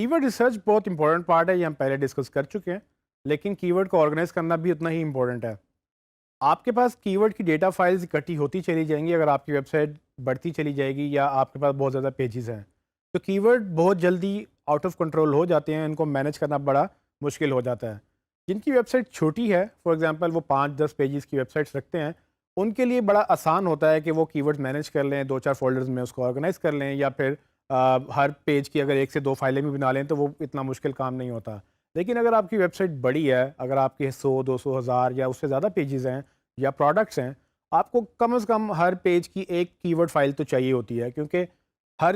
Word research بہت important part ہے، یہ ہم پہلے ڈسکس کر چکے ہیں، لیکن کی ورڈ کو آرگنائز کرنا بھی اتنا ہی امپورٹنٹ ہے۔ آپ کے پاس کی ورڈ کی ڈیٹا فائلز اکٹھی ہوتی چلی جائیں گی اگر آپ کی ویب سائٹ بڑھتی چلی جائے گی یا آپ کے پاس بہت زیادہ پیجز ہیں، تو کی ورڈ بہت جلدی آؤٹ آف کنٹرول ہو جاتے ہیں، ان کو مینیج کرنا بڑا مشکل ہو جاتا ہے۔ جن کی ویب سائٹ چھوٹی ہے، فار ایگزامپل وہ 5-10 پیجز کی ویب سائٹس رکھتے ہیں، ان کے لیے بڑا آسان ہوتا ہے کہ وہ کی ورڈ مینیج کر لیں، 2-4 فولڈرز میں اس کو آرگنائز کر لیں، یا پھر ہر پیج کی اگر 1 سے 2 فائلیں بھی بنا لیں تو وہ اتنا مشکل کام نہیں ہوتا۔ لیکن اگر آپ کی ویب سائٹ بڑی ہے، اگر آپ کے 100-200 ہزار یا اس سے زیادہ پیجز ہیں یا پروڈکٹس ہیں، آپ کو کم از کم ہر پیج کی ایک کی ورڈ فائل تو چاہیے ہوتی ہے، کیونکہ ہر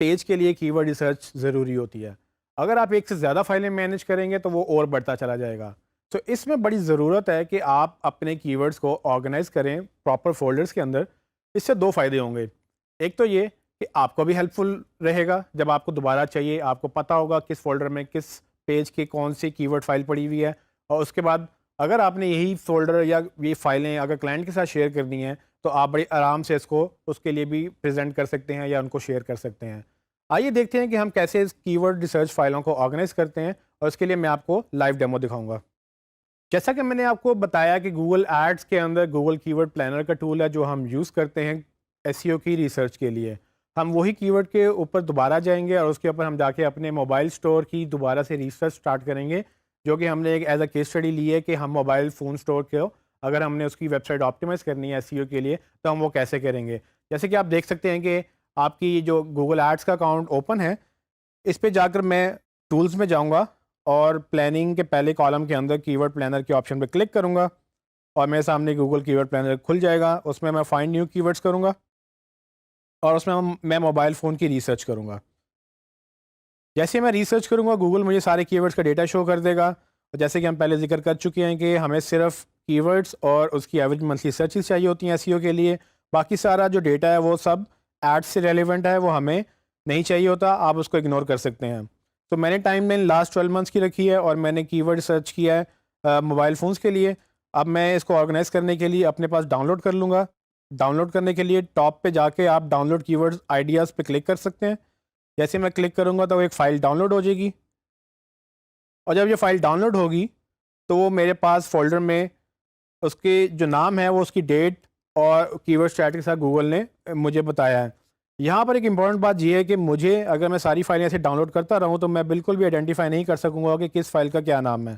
پیج کے لیے کی ورڈ ریسرچ ضروری ہوتی ہے۔ اگر آپ 1 سے زیادہ فائلیں مینیج کریں گے تو وہ اور بڑھتا چلا جائے گا۔ تو اس میں بڑی ضرورت ہے کہ آپ اپنے کی ورڈز کو آرگنائز کریں پراپر فولڈرز کے اندر۔ اس سے 2 فائدے ہوں گے۔ ایک تو یہ کہ آپ کو بھی ہیلپ فل رہے گا، جب آپ کو دوبارہ چاہیے آپ کو پتہ ہوگا کس فولڈر میں کس پیج کی کون سی کی ورڈ فائل پڑی ہوئی ہے، اور اس کے بعد اگر آپ نے یہی فولڈر یا یہ فائلیں اگر کلائنٹ کے ساتھ شیئر کرنی ہیں تو آپ بڑی آرام سے اس کے لیے بھی پریزنٹ کر سکتے ہیں یا ان کو شیئر کر سکتے ہیں۔ آئیے دیکھتے ہیں کہ ہم کیسے اس کی ورڈ ریسرچ فائلوں کو آرگنائز کرتے ہیں، اور اس کے لیے میں آپ کو لائیو ڈیمو دکھاؤں گا۔ جیسا کہ میں نے آپ کو بتایا کہ گوگل ایڈز کے اندر گوگل کی ورڈ پلانر کا ٹول ہے جو ہم یوز کرتے ہیں ایس ای او کی ریسرچ کے لیے۔ ہم وہی کی ورڈ کے اوپر دوبارہ جائیں گے اور اس کے اوپر ہم جا کے اپنے موبائل اسٹور کی دوبارہ سے ریسرچ سٹارٹ کریں گے، جو کہ ہم نے ایک ایز اے کیس اسٹڈی لی ہے کہ ہم موبائل فون اسٹور کو اگر ہم نے اس کی ویب سائٹ آپٹیمائز کرنی ہے ایس ای او کے لیے تو ہم وہ کیسے کریں گے۔ جیسے کہ آپ دیکھ سکتے ہیں کہ آپ کی جو گوگل ایڈز کا اکاؤنٹ اوپن ہے، اس پہ جا کر میں ٹولز میں جاؤں گا اور پلاننگ کے پہلے کالم کے اندر کی ورڈ پلانر کے آپشن پہ کلک کروں گا اور میرے سامنے گوگل کی ورڈ پلانر کھل جائے گا۔ اس میں فائنڈ نیو کی ورڈز کروں گا اور اس میں موبائل فون کی ریسرچ کروں گا۔ جیسے میں ریسرچ کروں گا گوگل مجھے سارے کی ورڈز کا ڈیٹا شو کر دے گا، اور جیسے کہ ہم پہلے ذکر کر چکے ہیں کہ ہمیں صرف کی ورڈز اور اس کی ایوریج منتھلی سرچز چاہیے ہوتی ہیں ایس ای او کے لیے، باقی سارا جو ڈیٹا ہے وہ سب ایڈ سے ریلیونٹ ہے، وہ ہمیں نہیں چاہیے ہوتا، آپ اس کو اگنور کر سکتے ہیں۔ تو میں نے ٹائم لائن لاسٹ 12 منتھس کی رکھی ہے اور میں نے کی ورڈ سرچ کیا ہے موبائل فونس کے لیے۔ اب میں اس کو آرگنائز کرنے کے لیے اپنے پاس ڈاؤن لوڈ کر لوں گا۔ ڈاؤن لوڈ کرنے کے لیے ٹاپ پہ جا کے آپ ڈاؤن لوڈ کی ورڈ آئیڈیاز پہ کلک کر سکتے ہیں۔ جیسے میں کلک کروں گا تو وہ ایک فائل ڈاؤن لوڈ ہو جائے گی، اور جب یہ فائل ڈاؤن لوڈ ہوگی تو وہ میرے پاس فولڈر میں اس کے جو نام ہے وہ اس کی ڈیٹ اور کی ورڈ اسٹیٹس کے ساتھ گوگل نے مجھے بتایا ہے۔ یہاں پر ایک امپورٹنٹ بات یہ ہے کہ مجھے اگر میں ساری فائلیں ایسے ڈاؤن لوڈ کرتا رہوں تو میں بالکل بھی آئیڈینٹیفائی نہیں کر سکوں گا کہ کس فائل کا کیا نام ہے۔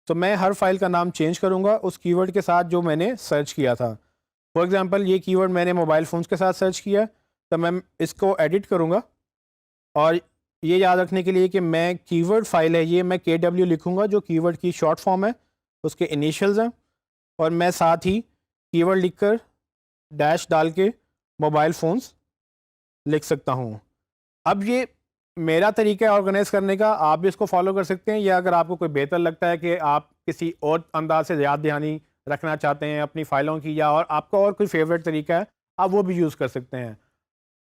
تو میں ہر فائل کا نام چینج کروں گا اس کی ورڈ کے ساتھ جو میں نے سرچ کیا تھا۔ فار ایگزامپل یہ کی ورڈ میں نے موبائل فونس کے ساتھ سرچ کیا، تو میں اس کو ایڈٹ کروں گا، اور یہ یاد رکھنے کے لیے کہ میں کی ورڈ فائل ہے یہ میں KW لکھوں گا جو کی ورڈ کی شارٹ فارم ہے، اس کے انیشلز ہیں، اور میں ساتھ ہی کی ورڈ لکھ کر ڈیش ڈال کے موبائل فونس لکھ سکتا ہوں۔ اب یہ میرا طریقہ ہے آرگنائز کرنے کا، آپ بھی اس کو فالو کر سکتے ہیں، یا اگر آپ کو کوئی بہتر لگتا ہے کہ آپ کسی اور انداز سے یاد دہانی رکھنا چاہتے ہیں اپنی فائلوں کی، یا اور آپ کا اور کوئی فیوریٹ طریقہ ہے آپ وہ بھی یوز کر سکتے ہیں۔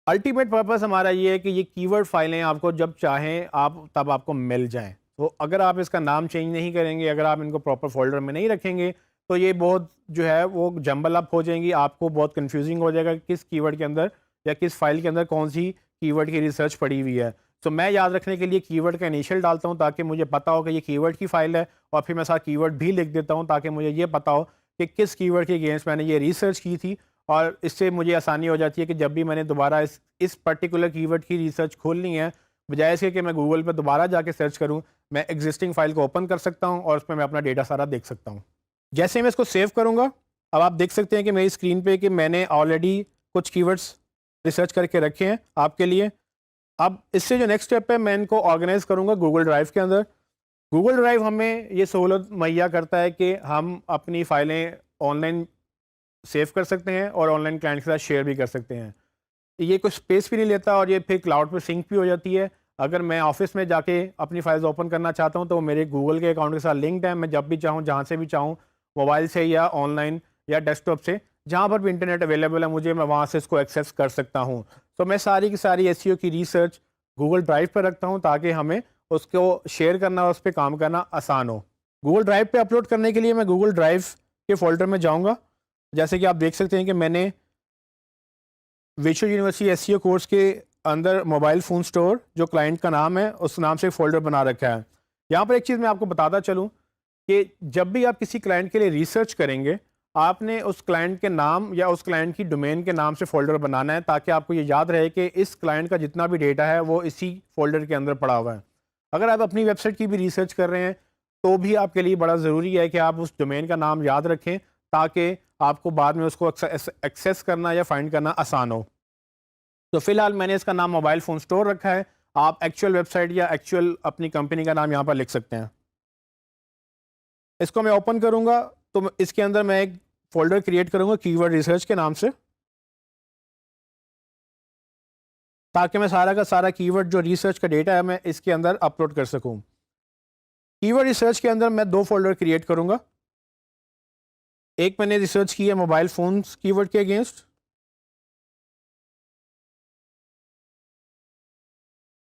الٹیمیٹ پرپز ہمارا یہ ہے کہ یہ کی ورڈ فائلیں آپ کو جب چاہیں تب آپ کو مل جائیں۔ تو اگر آپ اس کا نام چینج نہیں کریں گے، اگر آپ ان کو پراپر فولڈر میں نہیں رکھیں گے تو یہ بہت جو ہے وہ جمبل اپ ہو جائیں گی، آپ کو بہت کنفیوزنگ ہو جائے گا کہ کس کی ورڈ کے اندر یا کس فائل کے اندر کون سی کی ورڈ کی ریسرچ پڑی ہوئی ہے۔ تو میں یاد رکھنے کے لیے کی ورڈ کا انیشل ڈالتا ہوں تاکہ مجھے پتا ہو کہ یہ کی ورڈ کی فائل ہے، اور پھر میں ساتھ کی ورڈ بھی لکھ دیتا ہوں تاکہ مجھے یہ پتا ہو کہ کس کی ورڈ کے اگینسٹ میں نے یہ ریسرچ کی تھی، اور اس سے مجھے آسانی ہو جاتی ہے کہ جب بھی میں نے دوبارہ اس پرٹیکولر کی ورڈ کی ریسرچ کھولنی ہے، بجائے اس کے کہ میں گوگل پہ دوبارہ جا کے سرچ کروں، میں ایگزسٹنگ فائل کو اوپن کر سکتا ہوں اور اس میں اپنا ڈیٹا سارا دیکھ سکتا ہوں۔ جیسے میں اس کو سیو کروں گا، اب آپ دیکھ سکتے ہیں کہ میری اسکرین پہ کہ میں نے آلریڈی کچھ کی ورڈس ریسرچ کر کے رکھے ہیں آپ کے لیے۔ اب اس سے جو نیکسٹ اسٹیپ ہے میں ان کو آرگنائز کروں گا گوگل ڈرائیو کے اندر۔ گوگل ڈرائیو ہمیں یہ سہولت مہیا کرتا ہے کہ ہم اپنی فائلیں آن لائن سیو کر سکتے ہیں اور آن لائن کلائنٹ کے ساتھ شیئر بھی کر سکتے ہیں۔ یہ کوئی اسپیس بھی نہیں لیتا اور یہ پھر کلاؤڈ پہ سنک بھی ہو جاتی ہے۔ اگر میں آفس میں جا کے اپنی فائلز اوپن کرنا چاہتا ہوں تو وہ میرے گوگل کے اکاؤنٹ کے ساتھ لنکڈ ہے، میں جب بھی چاہوں جہاں سے بھی چاہوں موبائل سے یا آن لائن یا ڈیسک ٹاپ سے جہاں پر بھی انٹرنیٹ اویلیبل ہے مجھے، میں وہاں سے اس کو ایکسیس کر سکتا ہوں۔ تو میں ساری کی ساری ایس ای او کی ریسرچ گوگل ڈرائیو پہ رکھتا ہوں تاکہ ہمیں اس کو شیئر کرنا اور اس پہ کام کرنا آسان ہو۔ گوگل ڈرائیو پہ اپلوڈ کرنے کے لیے میں گوگل ڈرائیو کے فولڈر میں جاؤں گا۔ جیسے کہ آپ دیکھ سکتے ہیں کہ میں نے ویچو یونیورسٹی ایس سی او کورس کے اندر موبائل فون سٹور جو کلائنٹ کا نام ہے اس نام سے فولڈر بنا رکھا ہے. یہاں پر ایک چیز میں آپ کو بتاتا چلوں کہ جب بھی آپ کسی کلائنٹ کے لیے ریسرچ کریں گے آپ نے اس کلائنٹ کے نام یا اس کلائنٹ کی ڈومین کے نام سے فولڈر بنانا ہے تاکہ آپ کو یہ یاد رہے کہ اس کلائنٹ کا جتنا بھی ڈیٹا ہے وہ اسی فولڈر کے اندر پڑا ہوا ہے. اگر آپ اپنی ویب سائٹ کی بھی ریسرچ کر رہے ہیں تو بھی آپ کے لیے بڑا ضروری ہے کہ آپ اس ڈومین کا نام یاد رکھیں تاکہ آپ کو بعد میں اس کو ایکسیس کرنا یا فائنڈ کرنا آسان ہو. تو فی الحال میں نے اس کا نام موبائل فون سٹور رکھا ہے. آپ ایکچوئل ویب سائٹ یا ایکچوئل اپنی کمپنی کا نام یہاں پر لکھ سکتے ہیں. اس کو میں اوپن کروں گا تو اس کے اندر میں ایک فولڈر کریٹ کروں گا کی ورڈ ریسرچ کے نام سے تاکہ میں سارا کا سارا کی ورڈ جو ریسرچ کا ڈیٹا ہے میں اس کے اندر اپلوڈ کر سکوں. کی ورڈ ریسرچ کے اندر میں 2 فولڈر کریٹ کروں گا. ایک میں نے ریسرچ کی ہے موبائل فونز کی ورڈ کے اگینسٹ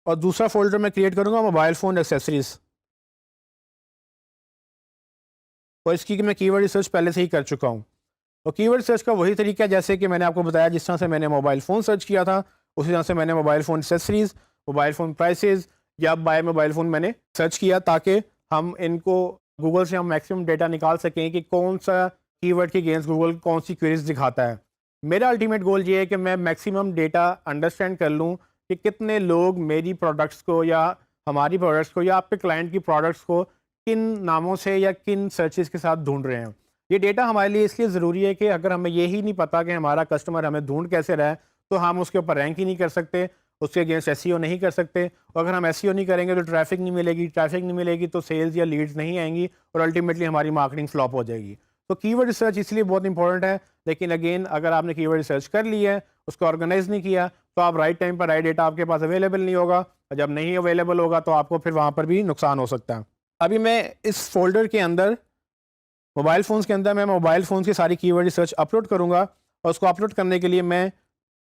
اور دوسرا فولڈر میں کریٹ کروں گا موبائل فون ایکسیسریز. اور اس کی میں کی ورڈ ریسرچ پہلے سے ہی کر چکا ہوں. اور کی ورڈ ریسرچ کا وہی طریقہ ہے جیسے کہ میں نے آپ کو بتایا جس طرح سے میں نے موبائل فون سرچ کیا تھا اسی طرح سے میں نے mobile phone accessories mobile phone prices یا بائی موبائل فون میں نے سرچ کیا تاکہ ہم ان کو گوگل سے ہم میکسیمم ڈیٹا نکال سکیں کہ کون سا کی ورڈ کے اگینسٹ گوگل کون سی کوئریز دکھاتا ہے. میرا الٹیمیٹ گول یہ ہے کہ میں میکسیمم ڈیٹا انڈرسٹینڈ کر لوں کہ کتنے لوگ میری پروڈکٹس کو یا ہماری پروڈکٹس کو یا آپ کے کلائنٹ کی پروڈکٹس کو کن ناموں سے یا کن سرچز کے ساتھ ڈھونڈ رہے ہیں. یہ ڈیٹا ہمارے لیے اس لیے ضروری ہے کہ اگر ہمیں یہی نہیں پتا کہ ہمارا کسٹمر ہمیں ڈھونڈ کیسے رہا ہے تو ہم اس کے اوپر رینک ہی نہیں کر سکتے, اس کے اگینسٹ ایس ای او نہیں کر سکتے. اور اگر ہم ایس ای او نہیں کریں گے تو ٹریفک نہیں ملے گی, ٹریفک نہیں ملے گی تو سیلز یا لیڈز نہیں آئیں گی اور الٹیمیٹلی ہماری مارکیٹنگ فلاپ ہو جائے گی. تو کی ورڈ ریسرچ اس لیے بہت امپورٹنٹ ہے. لیکن اگین اگر آپ نے کی ورڈ ریسرچ کر لی ہے اس کو آرگنائز نہیں کیا تو آپ رائٹ ٹائم پر رائٹ ڈیٹا آپ کے پاس اویلیبل نہیں ہوگا اور جب نہیں اویلیبل ہوگا تو آپ کو پھر وہاں پر بھی نقصان ہو سکتا ہے. ابھی میں اس فولڈر کے اندر موبائل فونز کے اندر میں موبائل فونز کی ساری کی ورڈ ریسرچ اپلوڈ کروں گا اور اس کو اپلوڈ کرنے کے لیے میں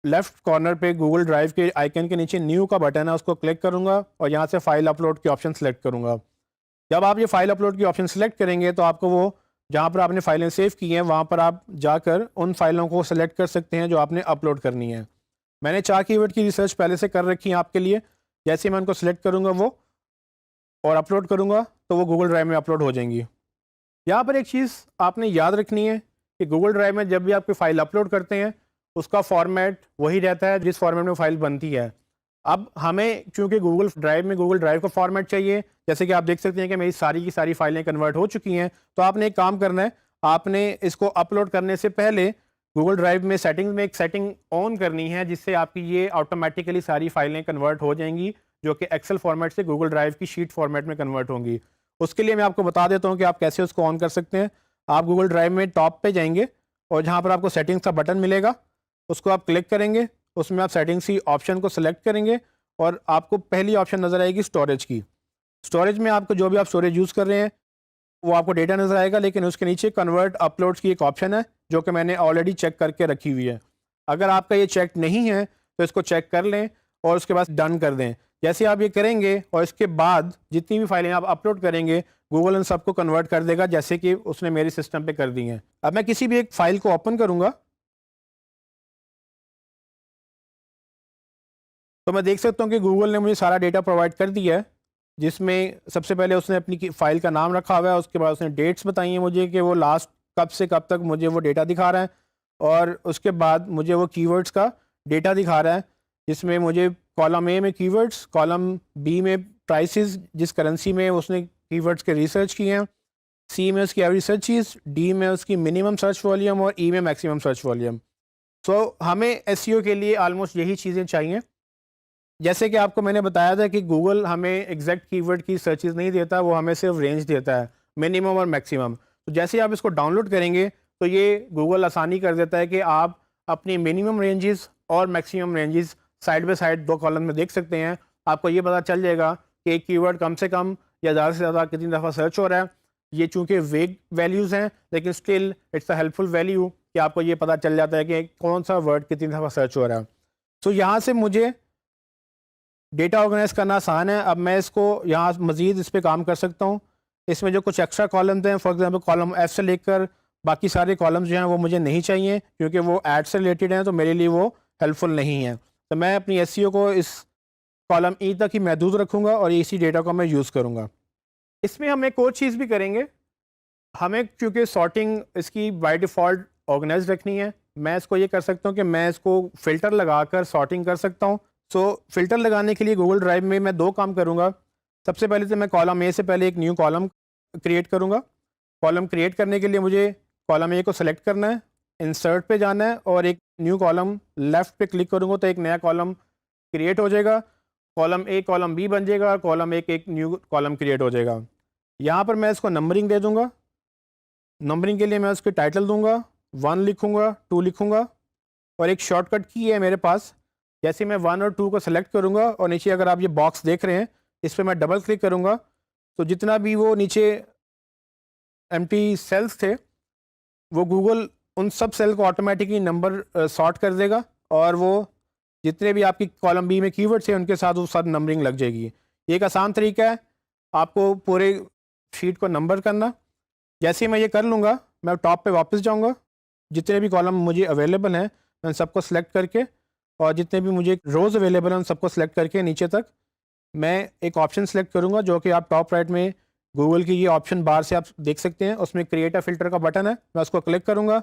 لیفٹ کارنر پہ گوگل ڈرائیو کے آئیکن کے نیچے نیو کا بٹن ہے اس کو کلک کروں گا اور یہاں سے فائل اپلوڈ کی آپشن سلیکٹ کروں گا. جب آپ یہ فائل اپلوڈ کی آپشن سلیکٹ کریں گے تو آپ کو وہ جہاں پر آپ نے فائلیں سیو کی ہیں وہاں پر آپ جا کر ان فائلوں کو سلیکٹ کر سکتے ہیں جو آپ نے اپلوڈ کرنی ہے. میں نے 4 کی ورڈ کی ریسرچ پہلے سے کر رکھی ہیں آپ کے لیے. جیسے میں ان کو سلیکٹ کروں گا وہ اور اپلوڈ کروں گا تو وہ گوگل ڈرائیو میں اپلوڈ ہو جائیں گی. یہاں پر ایک چیز آپ نے یاد رکھنی ہے کہ گوگل ڈرائیو میں جب بھی آپ کوئی فائل اپلوڈ کرتے ہیں اس کا فارمیٹ وہی رہتا ہے جس فارمیٹ میں فائل بنتی ہے. اب ہمیں چونکہ گوگل ڈرائیو کا فارمیٹ چاہیے, جیسے کہ آپ دیکھ سکتے ہیں کہ میری ساری کی ساری فائلیں کنورٹ ہو چکی ہیں. تو آپ نے ایک کام کرنا ہے, آپ نے اس کو اپلوڈ کرنے سے پہلے گوگل ڈرائیو میں سیٹنگ میں ایک سیٹنگ آن کرنی ہے جس سے آپ کی یہ آٹومیٹیکلی ساری فائلیں کنورٹ ہو جائیں گی جو کہ ایکسل فارمیٹ سے گوگل ڈرائیو کی شیٹ فارمیٹ میں کنورٹ ہوں گی. اس کے لیے میں آپ کو بتا دیتا ہوں کہ آپ کیسے اس کو آن کر سکتے ہیں. آپ گوگل ڈرائیو میں ٹاپ پہ جائیں گے اور جہاں پر آپ کو سیٹنگس کا بٹن ملے گا اس کو آپ کلک کریں گے. اس میں آپ سیٹنگس کی آپشن کو سلیکٹ کریں گے اور آپ کو پہلی آپشن نظر آئے گی اسٹوریج کی. اسٹوریج میں آپ کو جو بھی آپ اسٹوریج یوز کر رہے ہیں وہ آپ کو ڈیٹا نظر آئے گا, لیکن اس کے نیچے کنورٹ اپلوڈس کی ایک آپشن ہے جو کہ میں نے آلریڈی چیک کر کے رکھی ہوئی ہے. اگر آپ کا یہ چیک نہیں ہے تو اس کو چیک کر لیں اور اس کے بعد ڈن کر دیں. جیسے آپ یہ کریں گے اور اس کے بعد جتنی بھی فائلیں آپ اپلوڈ کریں گے گوگل ان سب کو کنورٹ کر دے گا جیسے کہ اس نے میرے سسٹم پہ کر دی ہیں. اب میں کسی بھی ایک فائل کو اوپن کروں گا تو میں دیکھ سکتا ہوں کہ گوگل نے مجھے سارا ڈیٹا پرووائڈ کر دیا ہے جس میں سب سے پہلے اس نے اپنی فائل کا نام رکھا ہوا ہے, اس کے بعد اس نے ڈیٹس بتائی ہیں مجھے کہ وہ لاسٹ کب سے کب تک مجھے وہ ڈیٹا دکھا رہا ہے, اور اس کے بعد مجھے وہ کی ورڈس کا ڈیٹا دکھا رہا ہے جس میں مجھے کالم اے میں کی ورڈس, کالم بی میں پرائسز جس کرنسی میں اس نے کی ورڈس کے ریسرچ کیے ہیں, سی میں اس کی ایوریج سرچز, ڈی میں اس کی منیمم سرچ والیوم اور ای میں میکسیمم سرچ والیوم. سو ہمیں ایس سی او کے لیے آلموسٹ یہی چیزیں چاہیے. جیسے کہ آپ کو میں نے بتایا تھا کہ گوگل ہمیں ایگزیکٹ کی ورڈ کی سرچز نہیں دیتا, وہ ہمیں صرف رینج دیتا ہے منیمم اور میکسیمم. تو جیسے آپ اس کو ڈاؤن لوڈ کریں گے تو یہ گوگل آسانی کر دیتا ہے کہ آپ اپنی منیمم رینجز اور maximum ranges side by side 2 column میں دیکھ سکتے ہیں. آپ کو یہ پتہ چل جائے گا کہ ایک کی ورڈ کم سے کم یا زیادہ سے زیادہ کتنی دفعہ سرچ ہو رہا ہے. یہ چونکہ ویگ ویلیوز ہیں لیکن still it's a helpful value کہ آپ کو یہ پتہ چل جاتا ہے کہ کون سا ورڈ کتنی دفعہ سرچ ہو رہا ہے. سو یہاں سے مجھے ڈیٹا آرگنائز کرنا آسان ہے. اب میں اس کو یہاں مزید اس پہ کام کر سکتا ہوں. اس میں جو کچھ ایکسٹرا کالمز ہیں, فار ایگزامپل کالم ایف سے لے کر باقی سارے کالمز جو ہیں وہ مجھے نہیں چاہیے کیونکہ وہ ایڈ سے ریلیٹڈ ہیں تو میرے لیے وہ ہیلپ فل نہیں ہیں. تو میں اپنی SEO کو اس کالم ای تک ہی محدود رکھوں گا اور اسی ڈیٹا کو میں یوز کروں گا. اس میں ہم ایک اور چیز بھی کریں گے, ہمیں چونکہ سارٹنگ اس کی بائی ڈیفالٹ آرگنائز رکھنی ہے, میں اس کو یہ کر سکتا ہوں کہ میں اس کو فلٹر لگا کر سارٹنگ کر سکتا ہوں. سو فلٹر لگانے کے لیے گوگل ڈرائیو میں 2 کام کروں گا. سب سے پہلے تو میں کالم اے سے پہلے ایک نیو کالم کریٹ کروں گا. کالم کریٹ کرنے کے لیے مجھے کالم اے کو سلیکٹ کرنا ہے, انسرٹ پہ جانا ہے اور ایک نیو کالم لیفٹ پہ کلک کروں گا تو ایک نیا کالم کریٹ ہو جائے گا. کالم اے کالم بی بن جائے گا, کالم ایک نیو کالم کریٹ ہو جائے گا. یہاں پر میں اس کو نمبرنگ دے دوں گا. نمبرنگ کے لیے میں اس کے ٹائٹل دوں گا, 1 لکھوں گا, 2 لکھوں گا اور ایک شارٹ کٹ کی ہے میرے پاس. جیسے میں 1 اور 2 کو سلیکٹ کروں گا اور نیچے اگر آپ یہ باکس دیکھ رہے ہیں اس پہ میں ڈبل کلک کروں گا تو جتنا بھی وہ نیچے ایمٹی سیلز تھے وہ گوگل ان سب سیل کو آٹومیٹکلی نمبر سارٹ کر دے گا اور وہ جتنے بھی آپ کی کالم بی میں کی ورڈ تھے ان کے ساتھ وہ ساتھ نمبرنگ لگ جائے گی. یہ ایک آسان طریقہ ہے آپ کو پورے شیٹ کو نمبر کرنا. جیسے میں یہ کر لوں گا میں ٹاپ پہ واپس جاؤں گا, جتنے بھی کالم مجھے اویلیبل ہیں میں ان سب کو سلیکٹ کر کے اور جتنے بھی مجھے روز اویلیبل ہیں ان سب کو سلیکٹ کر کے نیچے تک میں ایک آپشن سلیکٹ کروں گا جو کہ آپ ٹاپ رائٹ میں گوگل کی یہ آپشن بار سے آپ دیکھ سکتے ہیں. اس میں کریٹ اے فلٹر کا بٹن ہے, میں اس کو کلک کروں گا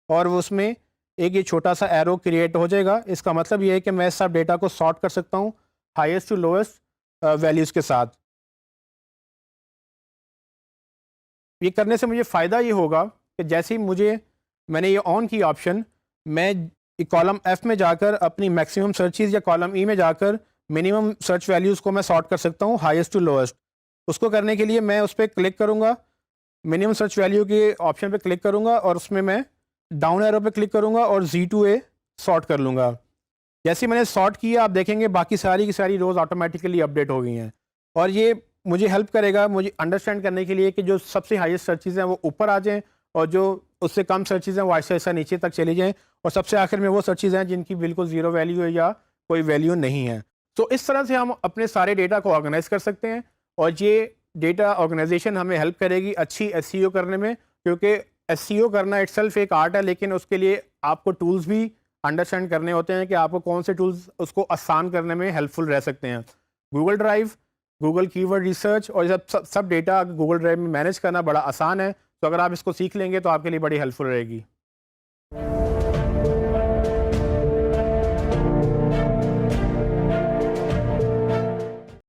اور وہ اس میں ایک یہ چھوٹا سا ایرو کریٹ ہو جائے گا. اس کا مطلب یہ ہے کہ میں اس سب ڈیٹا کو سارٹ کر سکتا ہوں ہائیسٹ ٹو لوئسٹ ویلیوز کے ساتھ. یہ کرنے سے مجھے فائدہ یہ ہوگا کہ جیسے ہی میں نے یہ آن کی آپشن, میں کالم ایف میں جا کر اپنی میکسیمم سرچز یا کالم ای میں جا کر منیمم سرچ ویلیوز کو میں سارٹ کر سکتا ہوں ہائیسٹ ٹو لوئسٹ. اس کو کرنے کے لیے میں اس پہ کلک کروں گا, منیمم سرچ ویلیو کے آپشن پہ کلک کروں گا اور اس میں ڈاؤن ایرو پہ کلک کروں گا اور Z2A سارٹ کر لوں گا. جیسے میں نے سارٹ کیا آپ دیکھیں گے باقی ساری کی ساری روز آٹومیٹکلی اپڈیٹ ہو گئی ہیں اور یہ مجھے ہیلپ کرے گا مجھے انڈرسٹینڈ کرنے کے لیے کہ جو سب سے ہائیسٹ سرچز ہیں وہ اوپر آ جائیں اور جو اس سے کم سرچز ہیں وہ آہستہ آہستہ نیچے تک چلی جائیں اور سب سے آخر میں وہ سرچز ہیں جن کی بالکل زیرو ویلیو ہے یا کوئی ویلیو نہیں ہے. تو اس طرح سے ہم اپنے سارے ڈیٹا کو آرگنائز کر سکتے ہیں اور یہ ڈیٹا آرگنائزیشن ہمیں ہیلپ کرے گی اچھی SEO کرنے میں, کیونکہ SEO کرنا اٹ سیلف ایک آرٹ ہے لیکن اس کے لیے آپ کو ٹولز بھی انڈرسٹینڈ کرنے ہوتے ہیں کہ آپ کو کون سے ٹولز اس کو آسان کرنے میں ہیلپ فل رہ سکتے ہیں. گوگل ڈرائیو, گوگل کی ورڈ ریسرچ اور سب ڈیٹا گوگل ڈرائیو میں مینیج کرنا بڑا آسان ہے. تو اگر آپ اس کو سیکھ لیں گے تو آپ کے لیے بڑی ہیلپ فل رہے گی.